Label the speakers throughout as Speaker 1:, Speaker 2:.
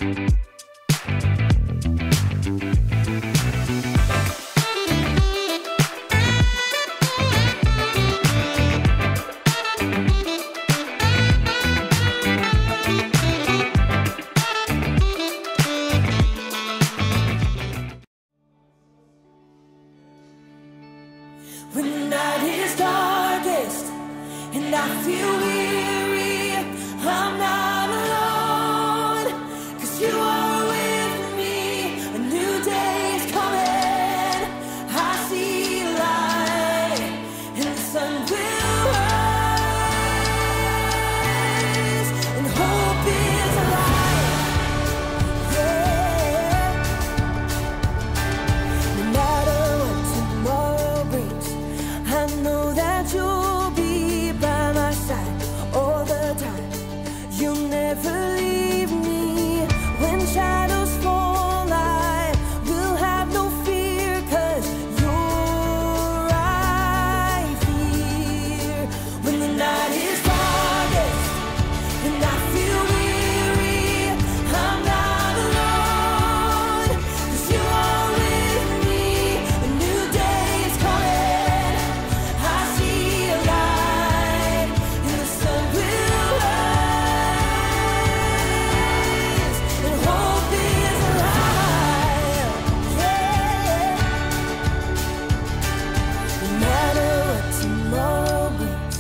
Speaker 1: When the night is darkest and I feel weary, I'm not alone, 'cause you are with me. A new day is coming, I see light, and the sun will rise, and hope is alive, yeah. No matter what tomorrow brings, I know that you'll be by my side all the time. You'll never leave me. When shadows fall, I will have no fear, 'cause you're right here. When the night is darkest and I feel weary, I'm not alone, 'cause you are with me. A new day is coming, I see a light, and the sun will rise, and hope is alive, yeah. No matter what tomorrow brings,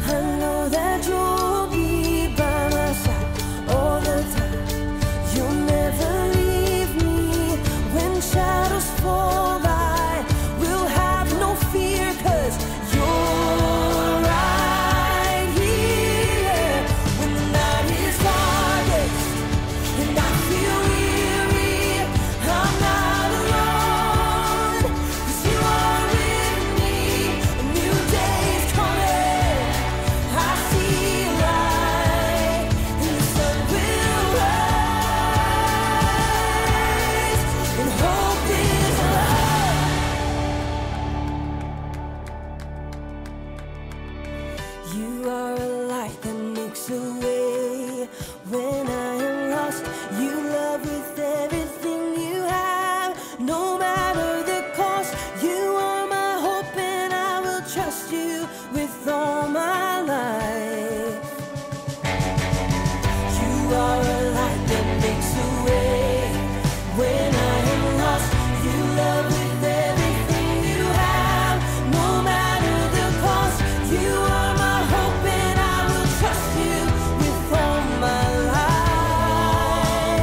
Speaker 1: I know that you'll be by my side all the time. You'll never leave me. When shadows fall, I will have no fear, 'cause you're right here. When the night is darkest and I feel weary, I'm not alone, 'cause you are with me. A new day is coming, I see light, and the sun will rise, and hope is alive. You are a light that makes a way when I am lost. You love with everything you have, no matter the cost. You are my hope, and I will trust you with all my life. You are a light that makes a way when I am lost. You love with everything you have, no matter the cost. You are my hope, and I will trust you with all my life,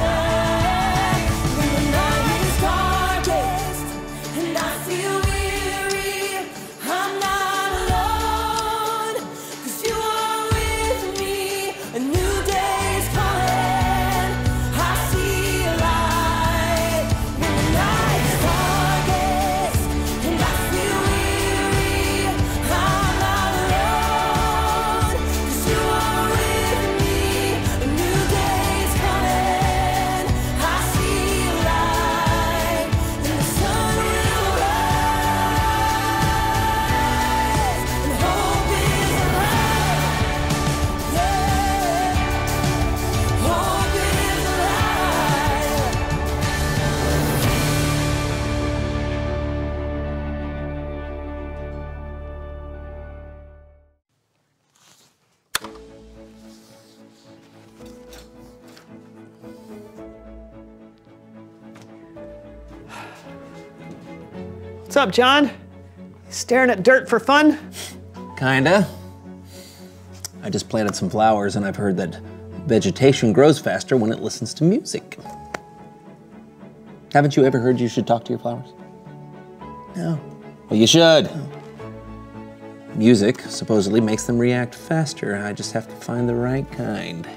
Speaker 1: yeah. When the night is darkest and I feel weary, I'm not alone, 'cause you are with me. A new day is coming, I see a light. When the night is darkest and I feel weary, I'm not alone, 'cause you are with me. A new day is coming, I see a light, and the sun will rise, and hope is alive, yeah. Hope is alive.
Speaker 2: What's up, John? Staring at dirt for fun?
Speaker 3: Kinda. I just planted some flowers, and I've heard that vegetation grows faster when it listens to music. Haven't you ever heard you should talk to your flowers?
Speaker 2: No.
Speaker 3: Well, you should. Music supposedly makes them react faster. I just have to find the right kind.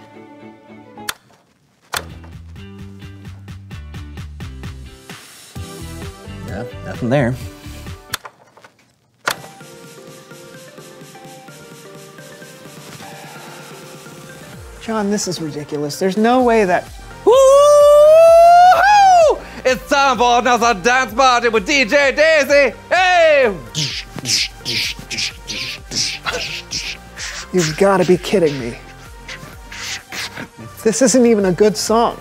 Speaker 3: No, nothing there.
Speaker 2: John, this is ridiculous. There's no way that...
Speaker 4: Woo-hoo! It's time for another dance party with DJ Daisy. Hey!
Speaker 2: You've got to be kidding me. This isn't even a good song.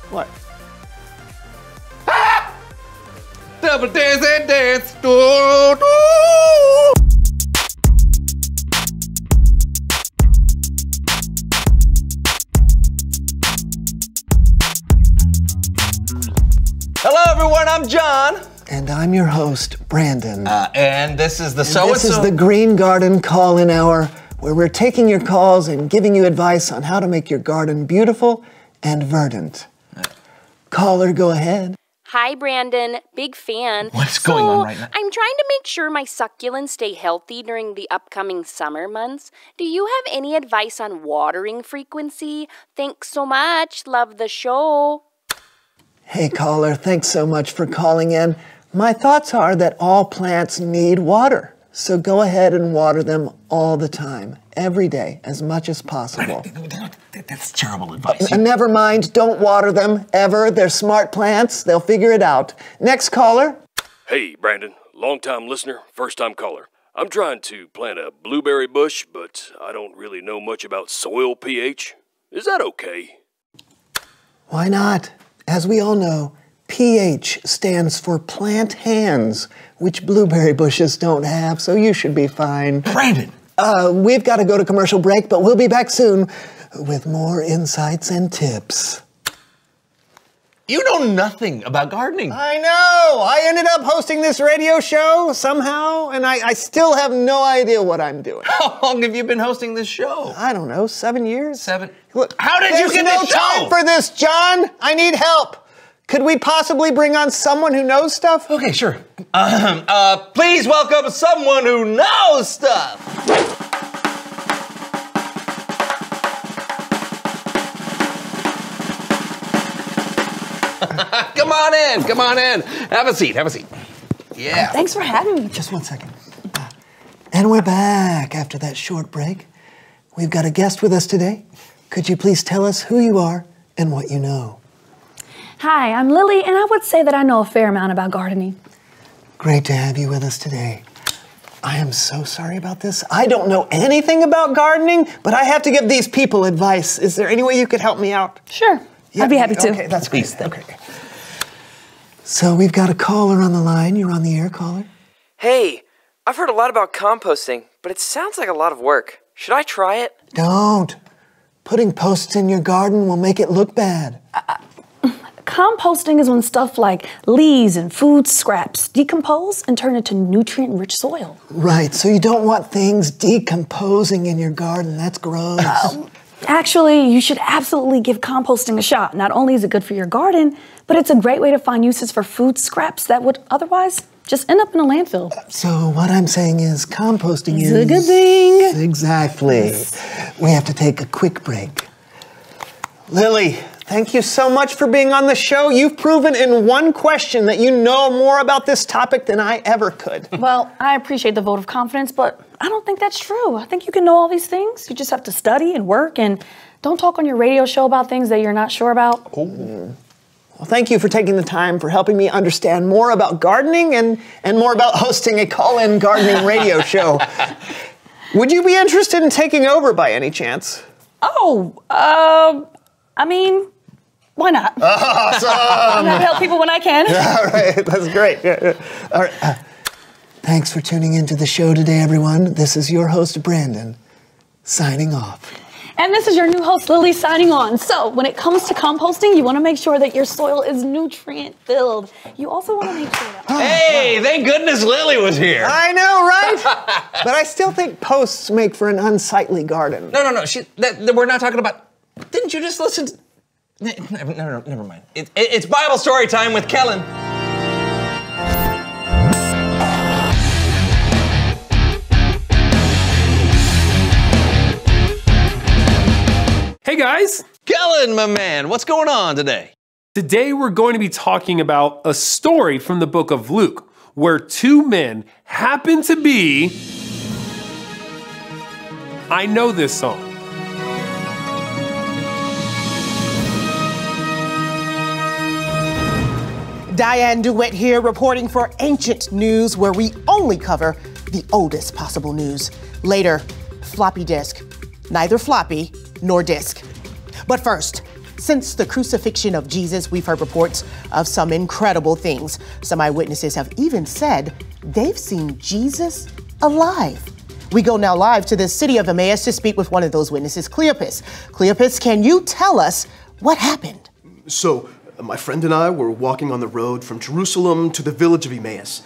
Speaker 2: What?
Speaker 4: Double dance and dance. Do, do. Hello, everyone. I'm John.
Speaker 2: And I'm your host, Brandon.
Speaker 4: And this is the
Speaker 2: This is the Green Garden Call-In Hour, where we're taking your calls and giving you advice on how to make your garden beautiful and verdant. Caller, go ahead.
Speaker 5: Hi, Brandon. Big fan.
Speaker 3: What's going on right now?
Speaker 5: I'm trying to make sure my succulents stay healthy during the upcoming summer months. Do you have any advice on watering frequency? Thanks so much. Love the show.
Speaker 2: Hey, caller, thanks so much for calling in. My thoughts are that all plants need water, so go ahead and water them all the time, every day, as much as possible.
Speaker 3: That's terrible advice.
Speaker 2: And never mind, don't water them, ever. They're smart plants. They'll figure it out. Next caller.
Speaker 6: Hey, Brandon, long-time listener, first-time caller. I'm trying to plant a blueberry bush, but I don't really know much about soil pH. Is that okay?
Speaker 2: Why not? As we all know, pH stands for plant hands, which blueberry bushes don't have, so you should be fine.
Speaker 3: Brandon!
Speaker 2: We've got to go to commercial break, but we'll be back soon with more insights and tips.
Speaker 3: You know nothing about gardening.
Speaker 2: I know! I ended up hosting this radio show somehow, and I still have no idea what I'm doing.
Speaker 3: How long have you been hosting this show?
Speaker 2: I don't know, 7 years?
Speaker 3: 7.
Speaker 2: Look,
Speaker 3: How did you get
Speaker 2: there's
Speaker 3: this
Speaker 2: no
Speaker 3: show?
Speaker 2: time for this, John! I need help! Could we possibly bring on someone who knows stuff?
Speaker 3: Okay, sure. Please welcome someone who knows stuff. Come on in. Have a seat. Yeah.
Speaker 7: Thanks for having me.
Speaker 2: Just 1 second. And we're back after that short break. We've got a guest with us today. Could you please tell us who you are and what you know?
Speaker 7: Hi, I'm Lily, and I would say that I know a fair amount about gardening.
Speaker 2: Great to have you with us today. I am so sorry about this. I don't know anything about gardening, but I have to give these people advice. Is there any way you could help me out?
Speaker 7: Sure, I'd be happy to.
Speaker 2: Okay, that's great. Okay. So we've got a caller on the line. You're on the air, caller.
Speaker 8: Hey, I've heard a lot about composting, but it sounds like a lot of work. Should I try it?
Speaker 2: Don't. Putting posts in your garden will make it look bad.
Speaker 7: Composting is when stuff like leaves and food scraps decompose and turn into nutrient-rich soil.
Speaker 2: Right, so you don't want things decomposing in your garden. That's gross.
Speaker 7: Actually, you should absolutely give composting a shot. Not only is it good for your garden, but it's a great way to find uses for food scraps that would otherwise just end up in a landfill.
Speaker 2: So what I'm saying is composting is
Speaker 7: a good thing.
Speaker 2: Exactly.
Speaker 7: Yes.
Speaker 2: We have to take a quick break. Lily, thank you so much for being on the show. You've proven in one question that you know more about this topic than I ever could.
Speaker 7: Well, I appreciate the vote of confidence, but I don't think that's true. I think you can know all these things. You just have to study and work, and don't talk on your radio show about things that you're not sure about.
Speaker 2: Well, thank you for taking the time for helping me understand more about gardening and more about hosting a call-in gardening radio show. Would you be interested in taking over by any chance?
Speaker 7: I mean, why not?
Speaker 2: Awesome!
Speaker 7: I'm happy to help people when I can.
Speaker 2: All right, that's great. Yeah. All right. Thanks for tuning into the show today, everyone. This is your host, Brandon, signing off.
Speaker 7: And this is your new host, Lily, signing on. So, when it comes to composting, you want to make sure that your soil is nutrient-filled. You also want to make sure that...
Speaker 3: Hey, thank goodness Lily was here.
Speaker 2: I know, right? But I still think posts make for an unsightly garden.
Speaker 3: No. We're not talking about... Didn't you just listen to... Never mind. It's Bible story time with Kellen.
Speaker 9: Hey guys!
Speaker 3: Kellen, my man, what's going on today?
Speaker 9: Today we're going to be talking about a story from the book of Luke, where two men happen to be... I know this song.
Speaker 10: Diane DeWitt here, reporting for Ancient News, where we only cover the oldest possible news. Later, floppy disk. Neither floppy nor disc. But first, since the crucifixion of Jesus, we've heard reports of some incredible things. Some eyewitnesses have even said they've seen Jesus alive. We go now live to the city of Emmaus to speak with one of those witnesses, Cleopas. Cleopas, can you tell us what happened?
Speaker 11: So, my friend and I were walking on the road from Jerusalem to the village of Emmaus.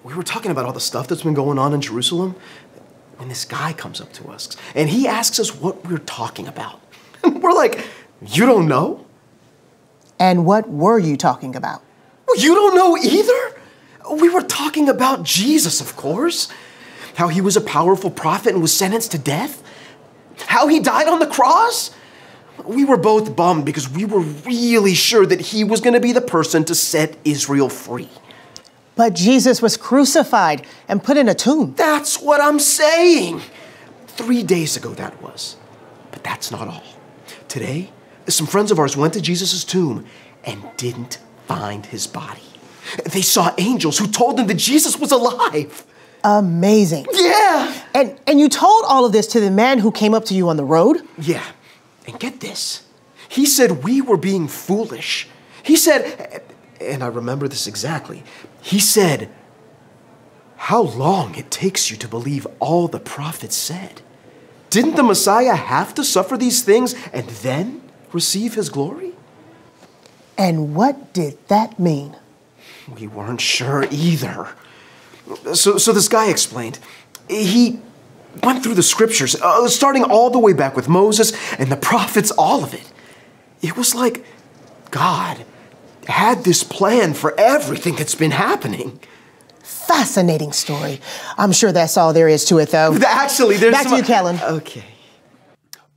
Speaker 11: We were talking about all the stuff that's been going on in Jerusalem, and this guy comes up to us, and he asks us what we're talking about. We're like, you don't know?
Speaker 10: And what were you talking about?
Speaker 11: Well, you don't know either? We were talking about Jesus, of course. How he was a powerful prophet and was sentenced to death. How he died on the cross. We were both bummed because we were really sure that he was going to be the person to set Israel free.
Speaker 10: But Jesus was crucified and put in a tomb.
Speaker 11: That's what I'm saying. 3 days ago that was. But that's not all. Today, some friends of ours went to Jesus' tomb and didn't find his body. They saw angels who told them that Jesus was alive.
Speaker 10: Amazing.
Speaker 11: Yeah.
Speaker 10: And you told all of this to the man who came up to you on the road?
Speaker 11: Yeah. And get this. He said we were being foolish. He said, and I remember this exactly, he said, how long it takes you to believe all the prophets said. Didn't the Messiah have to suffer these things and then receive his glory?
Speaker 10: And what did that mean?
Speaker 11: We weren't sure either. So this guy explained. He went through the scriptures, starting all the way back with Moses and the prophets, all of it. It was like God had this plan for everything that's been happening.
Speaker 10: Fascinating story. I'm sure that's all there is to it, though.
Speaker 11: Actually, there's
Speaker 10: back to you, Kellen.
Speaker 11: Okay.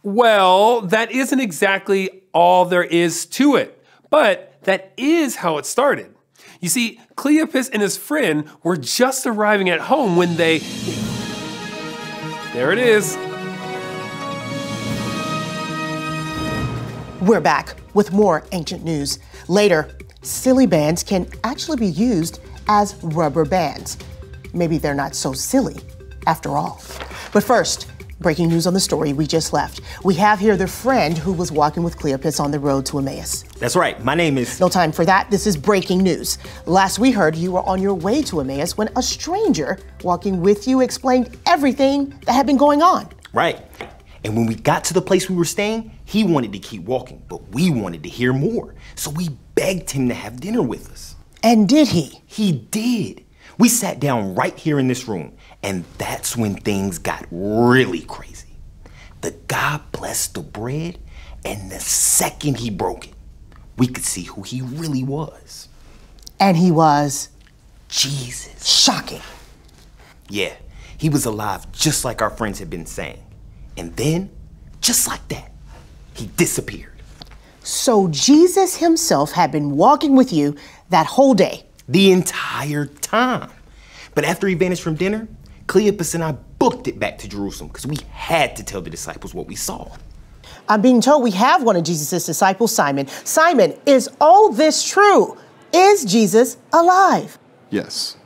Speaker 9: Well, that isn't exactly all there is to it, but that is how it started. You see, Cleopas and his friend were just arriving at home when they... There it is.
Speaker 10: We're back with more ancient news. Later, silly bands can actually be used as rubber bands. Maybe they're not so silly after all. But first, breaking news on the story we just left. We have here the friend who was walking with Cleopas on the road to Emmaus.
Speaker 12: That's right. My name is...
Speaker 10: No time for that. This is breaking news. Last we heard, you were on your way to Emmaus when a stranger walking with you explained everything that had been going on.
Speaker 12: Right. And when we got to the place we were staying, he wanted to keep walking, but we wanted to hear more. So we begged him to have dinner with us.
Speaker 10: And did he?
Speaker 12: He did. We sat down right here in this room, and that's when things got really crazy. The guy blessed the bread, and the second he broke it, we could see who he really was.
Speaker 10: And he was?
Speaker 12: Jesus.
Speaker 10: Shocking.
Speaker 12: Yeah, he was alive just like our friends had been saying. And then, just like that, he disappeared.
Speaker 10: So Jesus himself had been walking with you that whole day?
Speaker 12: The entire time. But after he vanished from dinner, Cleopas and I booked it back to Jerusalem because we had to tell the disciples what we saw.
Speaker 10: I'm being told we have one of Jesus' disciples, Simon. Simon, is all this true? Is Jesus alive?
Speaker 13: Yes.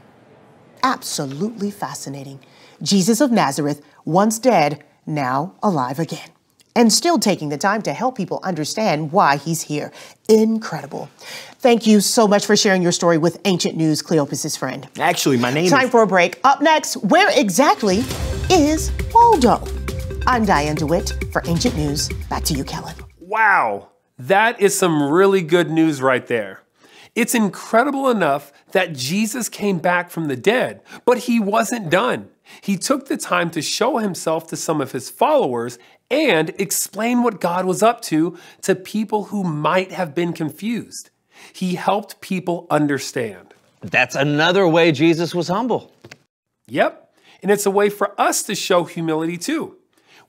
Speaker 10: Absolutely fascinating. Jesus of Nazareth, once dead, now alive again. And still taking the time to help people understand why he's here. Incredible. Thank you so much for sharing your story with Ancient News, Cleopas' friend.
Speaker 12: Actually, my name is...
Speaker 10: Time for a break. Up next, where exactly is Waldo? I'm Diane DeWitt for Ancient News. Back to you, Kellen.
Speaker 9: Wow, that is some really good news right there. It's incredible enough that Jesus came back from the dead, but he wasn't done. He took the time to show himself to some of his followers and explain what God was up to people who might have been confused. He helped people understand.
Speaker 3: That's another way Jesus was humble.
Speaker 9: Yep, and it's a way for us to show humility too.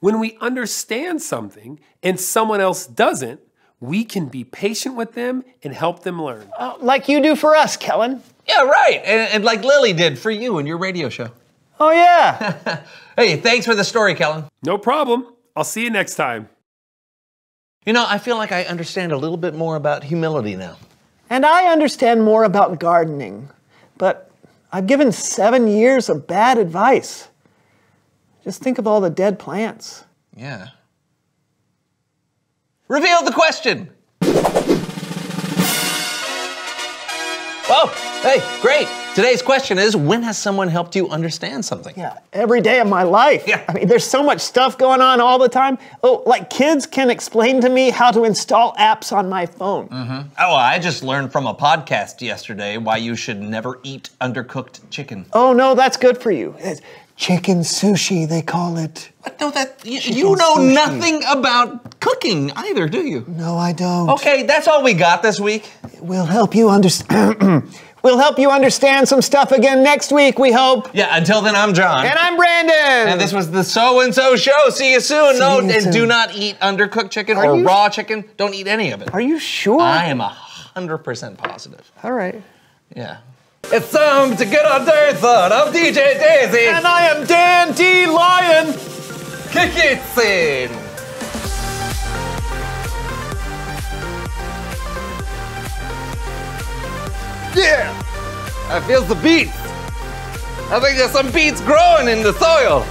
Speaker 9: When we understand something and someone else doesn't, we can be patient with them and help them learn.
Speaker 2: Like you do for us, Kellen.
Speaker 3: Yeah, right. And like Lily did for you in your radio show.
Speaker 2: Oh, yeah.
Speaker 3: Hey, thanks for the story, Kellen.
Speaker 9: No problem. I'll see you next time.
Speaker 3: You know, I feel like I understand a little bit more about humility now.
Speaker 2: And I understand more about gardening. But I've given 7 years of bad advice. Just think of all the dead plants.
Speaker 3: Yeah. Reveal the question. Oh, hey, great. Today's question is, when has someone helped you understand something?
Speaker 2: Yeah, every day of my life.
Speaker 3: Yeah.
Speaker 2: I mean, there's so much stuff going on all the time. Oh, like kids can explain to me how to install apps on my phone.
Speaker 3: Oh, I just learned from a podcast yesterday why you should never eat undercooked chicken.
Speaker 2: Oh, no, that's good for you. It's chicken sushi, they call it.
Speaker 3: What? No, you know
Speaker 2: sushi.
Speaker 3: nothing about cooking either, do you?
Speaker 2: No, I don't.
Speaker 3: Okay, that's all we got this week.
Speaker 2: We'll help you understand. We'll help you understand some stuff again next week, we hope.
Speaker 3: Yeah, until then, I'm John.
Speaker 2: And I'm Brandon.
Speaker 3: And this was the So-and-So Show. See you soon.
Speaker 2: See you soon.
Speaker 3: Do not eat undercooked chicken or raw chicken. Don't eat any of it.
Speaker 2: Are you sure?
Speaker 3: I am 100% positive.
Speaker 2: All right.
Speaker 3: Yeah.
Speaker 4: It's time to get our dance on. I'm DJ Daisy.
Speaker 2: And I am Dan D. Lion.
Speaker 4: Kick it, scene. Yeah! I feel the beats. I think there's some beats growing in the soil.